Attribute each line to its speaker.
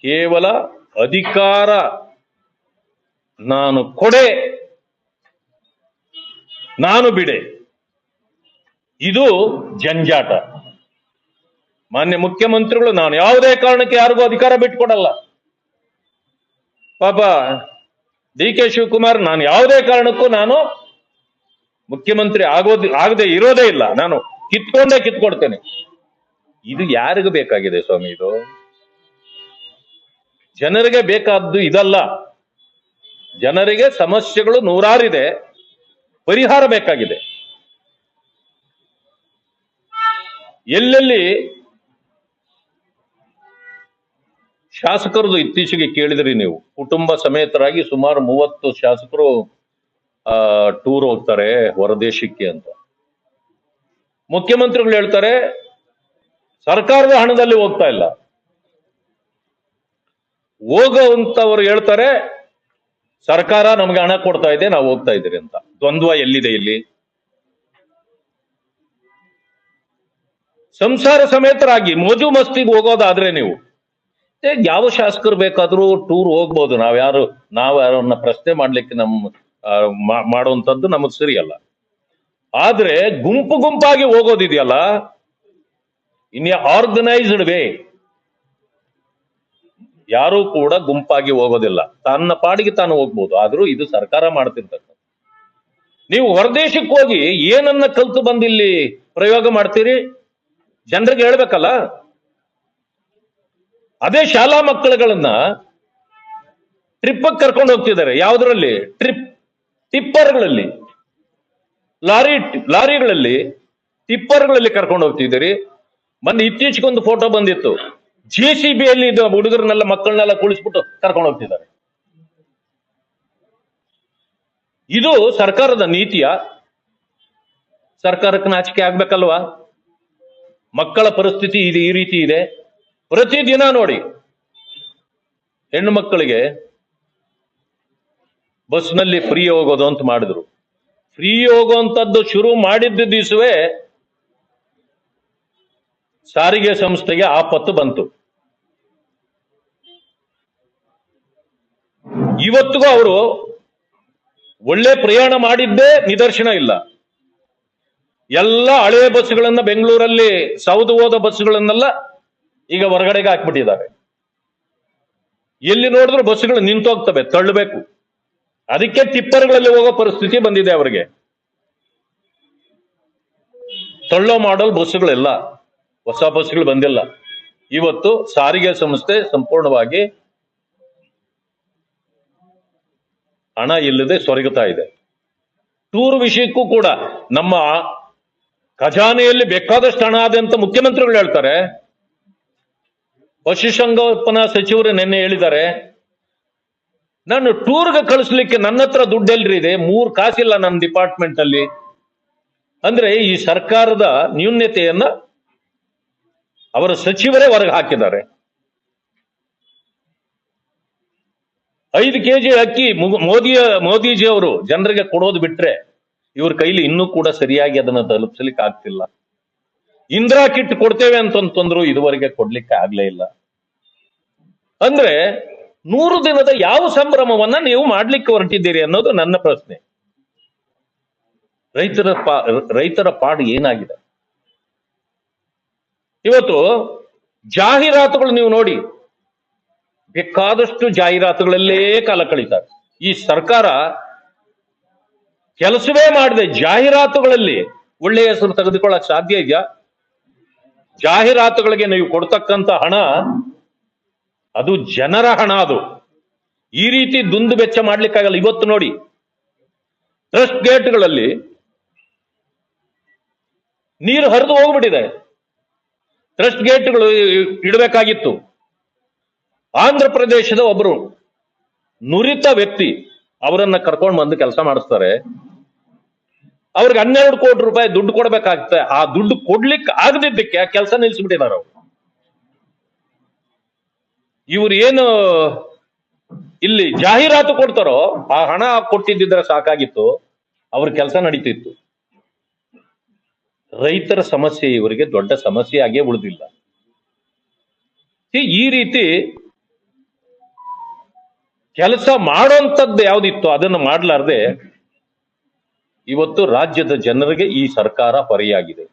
Speaker 1: ಕೇವಲ ಅಧಿಕಾರ ನಾನು ಕೊಡೆ ನಾನು ಬಿಡೆ, ಇದು ಜಂಜಾಟ. ಮಾನ್ಯ ಮುಖ್ಯಮಂತ್ರಿಗಳು ನಾನು ಯಾವುದೇ ಕಾರಣಕ್ಕೆ ಯಾರಿಗೂ ಅಧಿಕಾರ ಬಿಟ್ಕೊಡಲ್ಲ. ಪಾಪ ಡಿ ಕೆ ಶಿವಕುಮಾರ್ ನಾನು ಯಾವುದೇ ಕಾರಣಕ್ಕೂ ನಾನು ಮುಖ್ಯಮಂತ್ರಿ ಆಗದೆ ಇರೋದೇ ಇಲ್ಲ, ನಾನು ಕಿತ್ಕೊಡ್ತೇನೆ. ಇದು ಯಾರಿಗೂ ಬೇಕಾಗಿದೆ ಸ್ವಾಮಿ? ಇದು ಜನರಿಗೆ ಬೇಕಾದ್ದು ಇದಲ್ಲ. ಜನರಿಗೆ ಸಮಸ್ಯೆಗಳು ನೂರಾರಿದೆ, ಪರಿಹಾರ ಬೇಕಾಗಿದೆ. ಎಲ್ಲೆಲ್ಲಿ ಶಾಸಕರದು ಇತ್ತೀಚೆಗೆ ಕೇಳಿದ್ರಿ ನೀವು, ಕುಟುಂಬ ಸಮೇತರಾಗಿ ಸುಮಾರು 30 ಶಾಸಕರು ಟೂರ್ ಹೋಗ್ತಾರೆ ಹೊರದೇಶಕ್ಕೆ ಅಂತ. ಮುಖ್ಯಮಂತ್ರಿಗಳು ಹೇಳ್ತಾರೆ ಸರ್ಕಾರದ ಹಣದಲ್ಲಿ ಹೋಗ್ತಾ ಇಲ್ಲ. ಹೋಗುವಂತವ್ರು ಹೇಳ್ತಾರೆ ಸರ್ಕಾರ ನಮ್ಗೆ ಹಣ ಕೊಡ್ತಾ ಇದೆ, ನಾವು ಹೋಗ್ತಾ ಇದ್ದೀರಿ ಅಂತ. ದ್ವಂದ್ವ ಎಲ್ಲಿದೆ ಇಲ್ಲಿ? ಸಂಸಾರ ಸಮೇತರಾಗಿ ಮೋಜು ಮಸ್ತಿಗೆ ಹೋಗೋದಾದ್ರೆ ನೀವು ಯಾವ ಶಾಸಕರು ಬೇಕಾದ್ರೂ ಟೂರ್ ಹೋಗ್ಬೋದು. ನಾವ್ಯಾರನ್ನ ಪ್ರಶ್ನೆ ಮಾಡ್ಲಿಕ್ಕೆ ಮಾಡುವಂತದ್ದು ನಮಗ್ ಸರಿಯಲ್ಲ. ಆದ್ರೆ ಗುಂಪಾಗಿ ಹೋಗೋದಿದೆಯಲ್ಲ, ಇನ್ ಆರ್ಗನೈಸ್ಡ್ ವೇ, ಯಾರು ಕೂಡ ಗುಂಪಾಗಿ ಹೋಗೋದಿಲ್ಲ, ತನ್ನ ಪಾಡಿಗೆ ತಾನು ಹೋಗ್ಬೋದು. ಆದ್ರೂ ಇದು ಸರ್ಕಾರ ಮಾಡ್ತಿರ್ತಕ್ಕ. ನೀವು ಹೊರದೇಶಕ್ಕೆ ಹೋಗಿ ಏನನ್ನ ಕಲ್ತು ಬಂದಿಲ್ಲಿ ಪ್ರಯೋಗ ಮಾಡ್ತೀರಿ? ಜನರಿಗೆ ಹೇಳ್ಬೇಕಲ್ಲ. ಅದೇ ಶಾಲಾ ಮಕ್ಕಳುಗಳನ್ನ ಟ್ರಿಪ್ ಕರ್ಕೊಂಡು ಹೋಗ್ತಿದ್ದಾರೆ. ಯಾವುದರಲ್ಲಿ? ಟಿಪ್ಪರ್ಗಳಲ್ಲಿ, ಲಾರಿಗಳಲ್ಲಿ, ಟಿಪ್ಪರ್ಗಳಲ್ಲಿ ಕರ್ಕೊಂಡು ಹೋಗ್ತಿದ್ದೀರಿ. ಮೊನ್ನೆ ಇತ್ತೀಚೆಗೊಂದು ಫೋಟೋ ಬಂದಿತ್ತು, JCBಯಲ್ಲಿ ಹುಡುಗರನ್ನೆಲ್ಲ ಮಕ್ಕಳನ್ನೆಲ್ಲ ಕುಳಿಸ್ಬಿಟ್ಟು ಕರ್ಕೊಂಡು ಹೋಗ್ತಿದ್ದಾರೆ. ಇದು ಸರ್ಕಾರದ ನೀತಿಯ? ಸರ್ಕಾರಕ್ಕೆ ನಾಚಿಕೆ ಆಗ್ಬೇಕಲ್ವಾ? ಮಕ್ಕಳ ಪರಿಸ್ಥಿತಿ ಇದು ಈ ರೀತಿ ಇದೆ. ಪ್ರತಿದಿನ ನೋಡಿ, ಹೆಣ್ಣು ಮಕ್ಕಳಿಗೆ ಬಸ್ನಲ್ಲಿ ಫ್ರೀ ಹೋಗೋದು ಅಂತ ಮಾಡಿದ್ರು. ಫ್ರೀ ಹೋಗುವಂತದ್ದು ಶುರು ಮಾಡಿದ್ದ ದಿವಸವೇ ಸಾರಿಗೆ ಸಂಸ್ಥೆಗೆ ಆಪತ್ತು ಬಂತು. ಇವತ್ತಿಗೂ ಅವರು ಒಳ್ಳೆ ಪ್ರಯಾಣ ಮಾಡಿದ್ದೇ ನಿದರ್ಶನ ಇಲ್ಲ. ಎಲ್ಲ ಹಳೆಯ ಬಸ್ಗಳನ್ನ ಬೆಂಗಳೂರಲ್ಲಿ ಸೌದು ಹೋದ ಬಸ್ಗಳನ್ನೆಲ್ಲ ಈಗ ಹೊರಗಡೆಗೆ ಹಾಕ್ಬಿಟ್ಟಿದ್ದಾರೆ. ಎಲ್ಲಿ ನೋಡಿದ್ರು ಬಸ್ಗಳು ನಿಂತೋಗ್ತವೆ, ತಳ್ಳಬೇಕು. ಅದಕ್ಕೆ ಟಿಪ್ಪರ್ಗಳಲ್ಲಿ ಹೋಗೋ ಪರಿಸ್ಥಿತಿ ಬಂದಿದೆ ಅವರಿಗೆ. ತಳ್ಳೋ ಮಾಡಲ್ ಬಸ್ಗಳೆಲ್ಲ, ಹೊಸ ಬಸ್ಗಳು ಬಂದಿಲ್ಲ. ಇವತ್ತು ಸಾರಿಗೆ ಸಂಸ್ಥೆ ಸಂಪೂರ್ಣವಾಗಿ ಹಣ ಇಲ್ಲದೆ ಸೊರಗುತ್ತಾ ಇದೆ. ಟೂರ್ ವಿಷಯಕ್ಕೂ ಕೂಡ ನಮ್ಮ ಖಜಾನೆಯಲ್ಲಿ ಬೇಕಾದಷ್ಟು ಹಣ ಆದ ಅಂತ ಮುಖ್ಯಮಂತ್ರಿಗಳು ಹೇಳ್ತಾರೆ. ಪಶುಸಂಗೋಪನಾ ಸಚಿವರು ನಿನ್ನೆ ಹೇಳಿದ್ದಾರೆ, ನಾನು ಟೂರ್ಗೆ ಕಳಿಸ್ಲಿಕ್ಕೆ ನನ್ನ ಹತ್ರ ದುಡ್ಡು ಎಲ್ರಿ ಇದೆ, 3 ಕಾಸಿಲ್ಲ ನನ್ನ ಡಿಪಾರ್ಟ್ಮೆಂಟ್ ಅಲ್ಲಿ. ಅಂದ್ರೆ ಈ ಸರ್ಕಾರದ ನ್ಯೂನ್ಯತೆಯನ್ನ ಅವರ ಸಚಿವರೇ ಹೊರಗೆ ಹಾಕಿದ್ದಾರೆ. 5 ಕೆಜಿ ಅಕ್ಕಿ ಮೋದಿಜಿ ಅವರು ಜನರಿಗೆ ಕೊಡೋದು ಬಿಟ್ರೆ ಇವ್ರ ಕೈಲಿ ಇನ್ನೂ ಕೂಡ ಸರಿಯಾಗಿ ಅದನ್ನ ತಲುಪಿಸ್ಲಿಕ್ಕೆ ಆಗ್ತಿಲ್ಲ. ಇಂದಿರಾ ಕಿಟ್ ಕೊಡ್ತೇವೆ ಅಂತಂದ್ರು, ಇದುವರೆಗೆ ಕೊಡ್ಲಿಕ್ಕೆ ಆಗ್ಲೇ ಇಲ್ಲ. ಅಂದ್ರೆ 100 ದಿನದ ಯಾವ ಸಂಭ್ರಮವನ್ನ ನೀವು ಮಾಡ್ಲಿಕ್ಕೆ ಹೊರಟಿದ್ದೀರಿ ಅನ್ನೋದು ನನ್ನ ಪ್ರಶ್ನೆ. ರೈತರ ಪಾಡು ಏನಾಗಿದೆ? ಇವತ್ತು ಜಾಹೀರಾತುಗಳು ನೀವು ನೋಡಿ, ಬೇಕಾದಷ್ಟು ಜಾಹೀರಾತುಗಳಲ್ಲೇ ಕಾಲ ಕಳೀತಾರೆ. ಈ ಸರ್ಕಾರ ಕೆಲಸವೇ ಮಾಡದೆ ಜಾಹೀರಾತುಗಳಲ್ಲಿ ಒಳ್ಳೆಯ ಹೆಸರು ತೆಗೆದುಕೊಳ್ಳಕ್ ಸಾಧ್ಯ ಇದೆಯಾ? ಜಾಹೀರಾತುಗಳಿಗೆ ನೀವು ಕೊಡ್ತಕ್ಕಂಥ ಹಣ ಅದು ಜನರ ಹಣ. ಅದು ಈ ರೀತಿ ದುಂದು ವೆಚ್ಚ ಮಾಡ್ಲಿಕ್ಕಾಗಲ್ಲ. ಇವತ್ತು ನೋಡಿ, ಟ್ರಸ್ಟ್ ಗೇಟ್ಗಳಲ್ಲಿ ನೀರು ಹರಿದು ಹೋಗ್ಬಿಟ್ಟಿದೆ. ಟ್ರಸ್ಟ್ ಗೇಟ್ಗಳು ಇಡಬೇಕಾಗಿತ್ತು. ಆಂಧ್ರ ಪ್ರದೇಶದ ಒಬ್ಬರು ನುರಿತ ವ್ಯಕ್ತಿ ಅವರನ್ನ ಕರ್ಕೊಂಡು ಬಂದು ಕೆಲಸ ಮಾಡಿಸ್ತಾರೆ. ಅವ್ರಿಗೆ 12 ಕೋಟಿ ರೂಪಾಯಿ ದುಡ್ಡು ಕೊಡ್ಬೇಕಾಗ್ತದೆ. ಆ ದುಡ್ಡು ಕೊಡ್ಲಿಕ್ಕೆ ಆಗದಿದ್ದಕ್ಕೆ ಆ ಕೆಲಸ ನಿಲ್ಲಿಸ್ಬಿಟ್ಟಿದ್ದಾರೆ ಅವರು. ಇವ್ರು ಏನು ಇಲ್ಲಿ ಜಾಹೀರಾತು ಕೊಡ್ತಾರೋ ಆ ಹಣ ಕೊಟ್ಟಿದ್ದಿದ್ರೆ ಸಾಕಾಗಿತ್ತು, ಅವ್ರ ಕೆಲಸ ನಡೀತಿತ್ತು. ರೈತರ ಸಮಸ್ಯೆ ಇವರಿಗೆ ದೊಡ್ಡ ಸಮಸ್ಯೆ ಆಗೇ ಉಳಿದಿಲ್ಲ. ಈ ರೀತಿ ಕೆಲಸ ಮಾಡೋಂಥದ್ದು ಯಾವ್ದಿತ್ತು ಅದನ್ನು ಮಾಡಲಾರ್ದೆ ಇವತ್ತು ರಾಜ್ಯದ ಜನರಿಗೆ ಈ ಸರ್ಕಾರ ಹೊರೆಯಾಗಿದೆ.